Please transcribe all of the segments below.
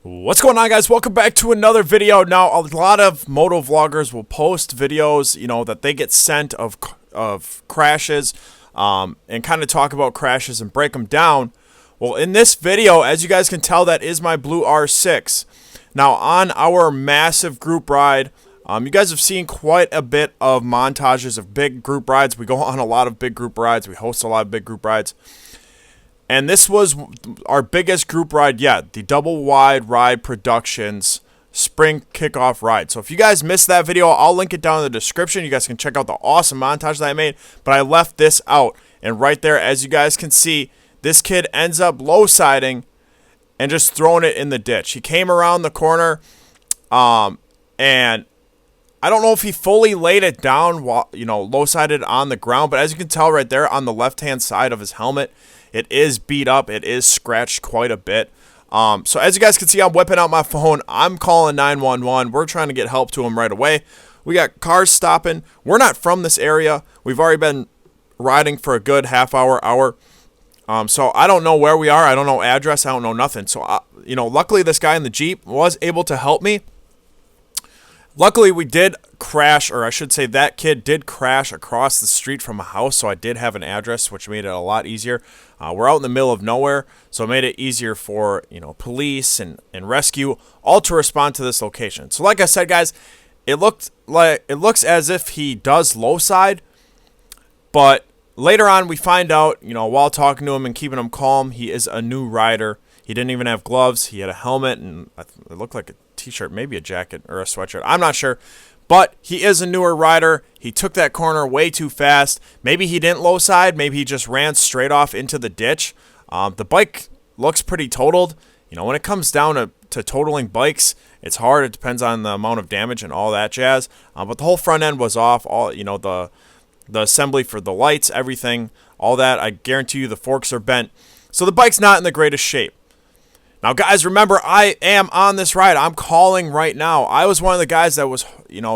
What's going on, guys? Welcome back to another video. Now, a lot of moto vloggers will post videos, that they get sent of crashes, and kind of talk about crashes and break them down. Well, in this video, as you guys can tell, that is my blue R6. Now, on our massive group ride, you guys have seen quite a bit of montages of big group rides. We go on a lot of big group rides. We host a lot of big group rides. And this was our biggest group ride yet, the Double Wide Ride Productions Spring Kickoff Ride. So if you guys missed that video, I'll link it down in the description. You guys can check out the awesome montage that I made, but I left this out. And right there, as you guys can see, this kid ends up low-siding and just throwing it in the ditch. He came around the corner, and I don't know if he fully laid it down while, low-sided on the ground, but as you can tell right there on the left-hand side of his helmet, it is beat up. It is scratched quite a bit. So as you guys can see, I'm whipping out my phone. I'm calling 911. We're trying to get help to him right away. We got cars stopping. We're not from this area. We've already been riding for a good half hour. So I don't know where we are. I don't know address. I don't know nothing. So, luckily this guy in the Jeep was able to help me. Luckily, we did crash, or I should say that kid did crash across the street from a house, so I did have an address, which made it a lot easier. We're out in the middle of nowhere, so it made it easier for, police and rescue all to respond to this location. So like I said, guys, it looks as if he does low side, but later on we find out, while talking to him and keeping him calm, he is a new rider. He didn't even have gloves. He had a helmet, and it looked like a t-shirt, maybe a jacket or a sweatshirt. I'm not sure. But he is a newer rider. He took that corner way too fast. Maybe he didn't low side. Maybe he just ran straight off into the ditch. The bike looks pretty totaled. When it comes down to totaling bikes, it's hard. It depends on the amount of damage and all that jazz. But the whole front end was off. All the assembly for the lights, everything, all that. I guarantee you the forks are bent. So the bike's not in the greatest shape. Now, guys, remember, I am on this ride. I'm calling right now. I was one of the guys that was,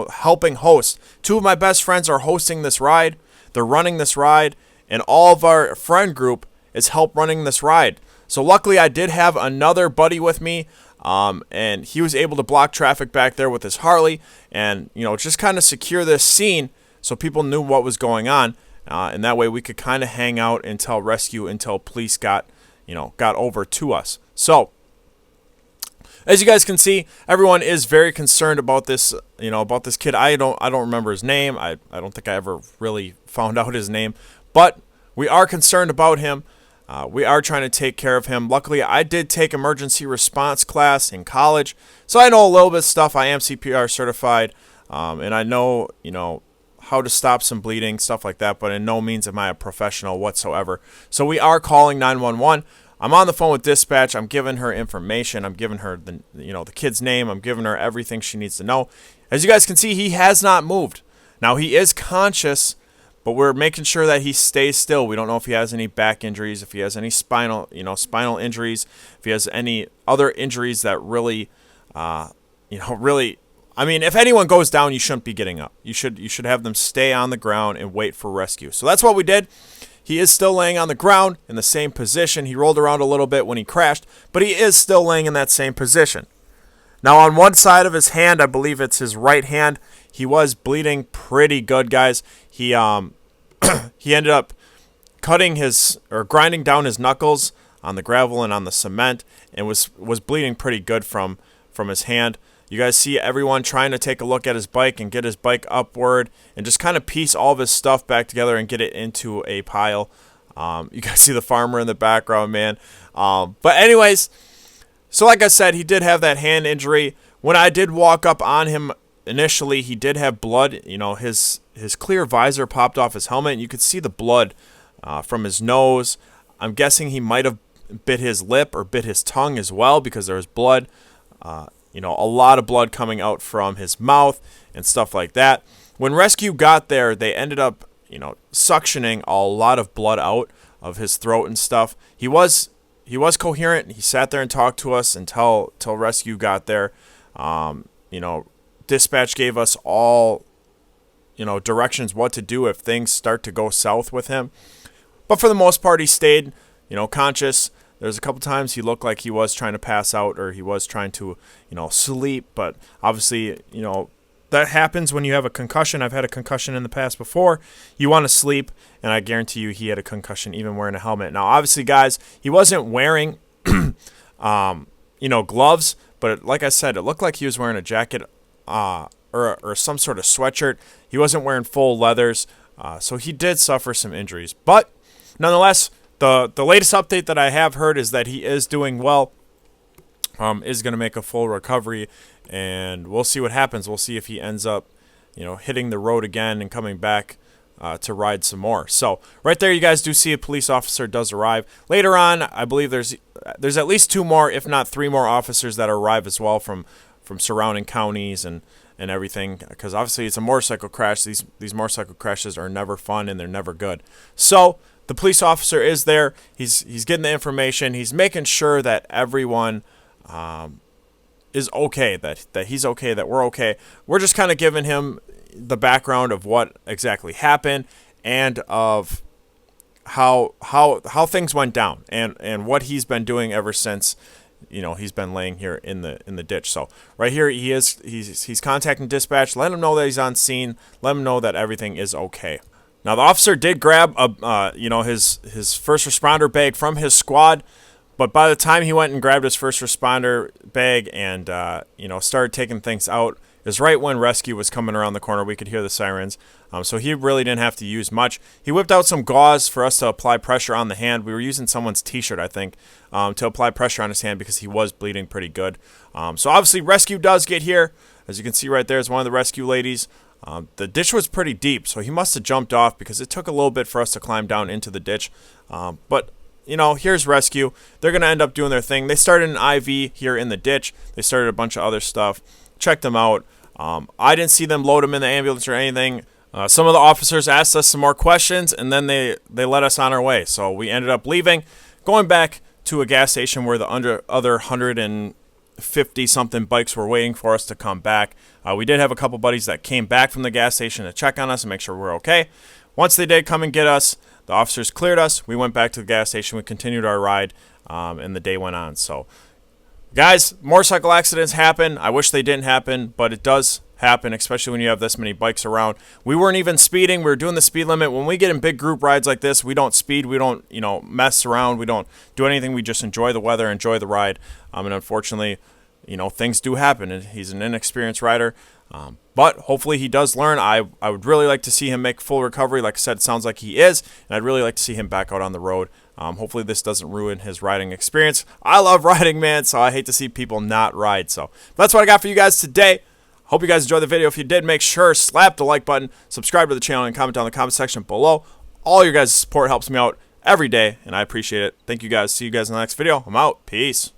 helping host. Two of my best friends are hosting this ride. They're running this ride, and all of our friend group is help running this ride. So luckily, I did have another buddy with me, and he was able to block traffic back there with his Harley and, just kind of secure this scene so people knew what was going on. And that way we could kind of hang out until police got over to us. So, as you guys can see, everyone is very concerned about this, about this kid. I don't remember his name. I don't think I ever really found out his name, but we are concerned about him. We are trying to take care of him. Luckily, I did take emergency response class in college, so I know a little bit of stuff. I am CPR certified, and I know, how to stop some bleeding, stuff like that, but in no means am I a professional whatsoever. So we are calling 911. I'm on the phone with dispatch. I'm giving her information. I'm giving her the kid's name. I'm giving her everything she needs to know. As you guys can see, he has not moved. Now, he is conscious, but we're making sure that he stays still. We don't know if he has any back injuries, if he has any spinal injuries, if he has any other injuries that really, if anyone goes down, you shouldn't be getting up. You should have them stay on the ground and wait for rescue. So that's what we did. He is still laying on the ground in the same position. He rolled around a little bit when he crashed, but he is still laying in that same position. Now, on one side of his hand, I believe it's his right hand, he was bleeding pretty good, guys. He he ended up grinding down his knuckles on the gravel and on the cement, and was bleeding pretty good from his hand. You guys see everyone trying to take a look at his bike and get his bike upward and just kind of piece all of his stuff back together and get it into a pile. You guys see the farmer in the background, man. But anyways, so like I said, he did have that hand injury. When I did walk up on him initially, he did have blood. His clear visor popped off his helmet, and you could see the blood from his nose. I'm guessing he might have bit his lip or bit his tongue as well, because there was blood. A lot of blood coming out from his mouth and stuff like that. When rescue got there, they ended up, suctioning a lot of blood out of his throat and stuff. He was coherent. He sat there and talked to us until rescue got there. Dispatch gave us all, directions what to do if things start to go south with him. But for the most part, he stayed, conscious. There's a couple times he looked like he was trying to pass out or he was trying to, sleep. But obviously, that happens when you have a concussion. I've had a concussion in the past before. You want to sleep, and I guarantee you he had a concussion even wearing a helmet. Now, obviously, guys, he wasn't wearing, gloves. But like I said, it looked like he was wearing a jacket or some sort of sweatshirt. He wasn't wearing full leathers. So he did suffer some injuries. But nonetheless, the latest update that I have heard is that he is doing well, is going to make a full recovery, and we'll see what happens. We'll see if he ends up, hitting the road again and coming back to ride some more. So right there, you guys do see a police officer does arrive. Later on, I believe there's at least 2 more, if not 3 more officers that arrive as well from surrounding counties and everything, because obviously it's a motorcycle crash. These motorcycle crashes are never fun and they're never good. So the police officer is there. He's getting the information. He's making sure that everyone is okay, that he's okay, that we're okay. We're just kind of giving him the background of what exactly happened and of how things went down and what he's been doing ever since he's been laying here in the ditch. So right here he's contacting dispatch, let him know that he's on scene, let him know that everything is okay. Now the officer did grab his first responder bag from his squad, but by the time he went and grabbed his first responder bag and started taking things out, is right when rescue was coming around the corner. We could hear the sirens. So he really didn't have to use much. He whipped out some gauze for us to apply pressure on the hand. We were using someone's t-shirt, I think, to apply pressure on his hand because he was bleeding pretty good. So obviously rescue does get here. As you can see right there is one of the rescue ladies. The ditch was pretty deep, so he must have jumped off because it took a little bit for us to climb down into the ditch. But here's rescue. They're going to end up doing their thing. They started an IV here in the ditch. They started a bunch of other stuff. Checked them out. I didn't see them load him in the ambulance or anything. Some of the officers asked us some more questions, and then they let us on our way. So we ended up leaving, going back to a gas station where the other 150-something bikes were waiting for us to come back. We did have a couple buddies that came back from the gas station to check on us and make sure we're okay. Once they did come and get us, the officers cleared us. We went back to the gas station. We continued our ride, and the day went on. So, guys, motorcycle accidents happen. I wish they didn't happen, but it does happen, especially when you have this many bikes around. We weren't even speeding. We were doing the speed limit. When we get in big group rides like this, we don't speed. We don't, mess around. We don't do anything. We just enjoy the weather, enjoy the ride. And unfortunately, things do happen. And he's an inexperienced rider. But hopefully he does learn. I would really like to see him make full recovery. Like I said, it sounds like he is. And I'd really like to see him back out on the road. Hopefully this doesn't ruin his riding experience. I love riding, man, so I hate to see people not ride. So that's what I got for you guys today. Hope you guys enjoyed the video. If you did, make sure slap the like button, subscribe to the channel, and comment down in the comment section below. All your guys' support helps me out every day, and I appreciate it. Thank you guys. See you guys in the next video. I'm out. Peace.